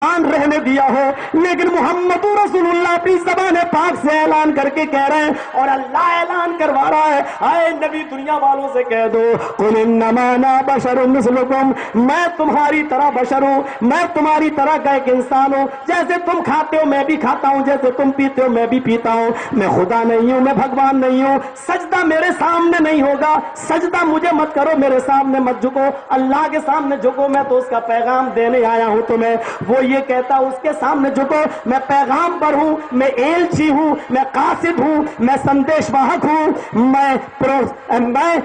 رہنے دیا ہو، لیکن محمد رسول اللہ اپنی زبان پاک سے اعلان کر کے کہہ رہے ہیں، اور اللہ اعلان کروا رہا ہے، اے نبی دنیا والوں سے کہہ دو قل انما انا بشر مثلکم، میں تمہاری طرح بشر ہوں، میں تمہاری طرح کا ایک انسان ہوں، جیسے تم کھاتے ہو میں بھی کھاتا ہوں، جیسے تم پیتے ہو میں بھی پیتا ہوں، میں خدا نہیں ہوں، میں بھگوان نہیں ہوں، سجدہ میرے سامنے نہیں ہوگا، سجدہ مجھے مت کرو، میرے سامنے مت جھکو، اللہ کے سامنے جھکو، میں تو اس کا پیغام دینے آیا ہوں تمہیں۔ وہ یہ کہتا اس کے سامنے جھکو، میں پیغام پر ہوں، میں ایلچی ہوں، میں قاصد ہوں، میں سندیش واہک ہوں،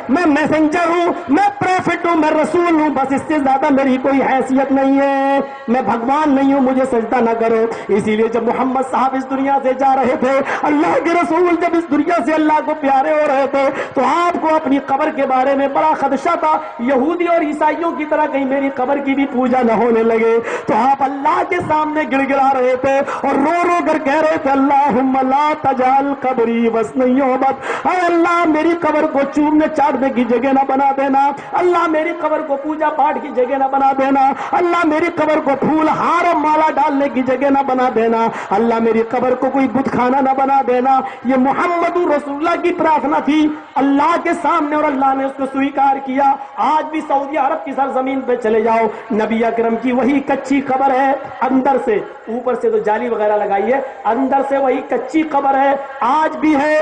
میں میسنجر ہوں، میں پروفٹ ہوں، میں رسول ہوں، بس اس سے زیادہ میری کوئی حیثیت نہیں ہے، میں بھگوان نہیں ہوں، مجھے سجدہ نہ کرو۔ اسی لیے جب محمد صاحب اس دنیا سے جا رہے تھے، اللہ کے رسول جب اس دنیا سے اللہ کو پیارے ہو رہے تھے، تو آپ کو اپنی قبر کے بارے میں بڑا خدشہ تھا، یہودی اور عیسائیوں کی طرح کہیں میری قبر کی بھی پوجا نہ ہونے لگے، تو آپ اللہ کے سامنے گڑ گڑا رہے تھے اور رو رو کر کہہ رہے تھے اللہم لا تجعل قبری وثنا یعبد، اے اللہ میری قبر کو چومنے چاٹنے کی جگہ نہ بنا دینا، اللہ میری قبر کو پوجا پاٹ کی جگہ نہ بنا دینا، اللہ میری قبر کو پھول ہار اور مالا ڈالنے کی جگہ نہ بنا دینا، اللہ میری قبر کو کوئی بت خانہ نہ بنا دینا۔ یہ محمد رسول اللہ کی پرارتھنا تھی اللہ کے سامنے، اور اللہ نے اس کو سویکار کیا۔ آج بھی سعودی عرب کی سرزمین پہ چلے جاؤ، نبی اکرم کی وہی کچی قبر ہے، اندر سے، اوپر سے تو جالی وغیرہ لگائی ہے، اندر سے وہی کچی قبر ہے، آج بھی ہے،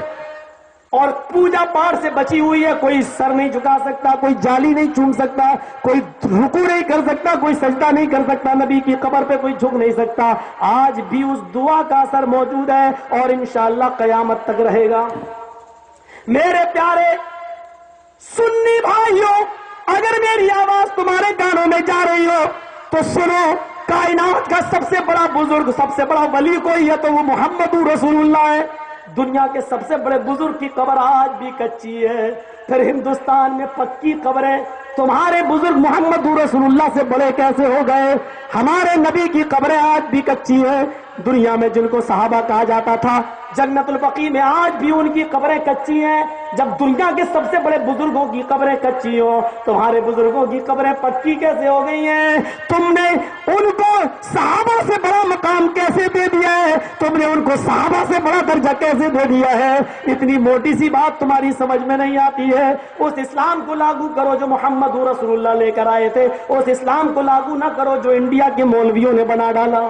اور پوجا پاٹ سے بچی ہوئی ہے، کوئی سر نہیں جھکا سکتا، کوئی جالی نہیں چوم سکتا، کوئی رکوع نہیں کر سکتا، کوئی سجدہ نہیں کر سکتا، نبی کی قبر پہ کوئی جھک نہیں سکتا۔ آج بھی اس دعا کا اثر موجود ہے اور انشاءاللہ قیامت تک رہے گا۔ میرے پیارے سنی بھائیوں، اگر میری آواز تمہارے کانوں میں جا رہی ہو تو سنو، کائنات کا سب سے بڑا بزرگ، سب سے بڑا ولی کوئی ہے تو وہ محمد رسول اللہ ہے۔ دنیا کے سب سے بڑے بزرگ کی قبر آج بھی کچی ہے، پھر ہندوستان میں پکی قبریں، تمہارے بزرگ محمد رسول اللہ سے بڑے کیسے ہو گئے؟ ہمارے نبی کی قبریں آج بھی کچی ہیں، دنیا میں جن کو صحابہ کہا جاتا تھا، جنت البقیع میں آج بھی ان کی قبریں کچی ہیں۔ جب دنیا کے سب سے بڑے بزرگوں کی قبریں کچی ہوں، تمہارے بزرگوں کی قبریں پکی کیسے ہو گئی ہیں؟ تم نے ان کو صحابہ سے بڑا مقام کیسے دے دیا ہے؟ تم نے ان کو صحابہ سے بڑا درجہ کیسے دے دیا ہے؟ اتنی موٹی سی بات تمہاری سمجھ میں نہیں آتی ہے۔ اس اسلام کو لاگو کرو جو محمد رسول اللہ لے کر آئے تھے، اس اسلام کو لاگو نہ کرو جو انڈیا کے مولویوں نے بنا ڈالا۔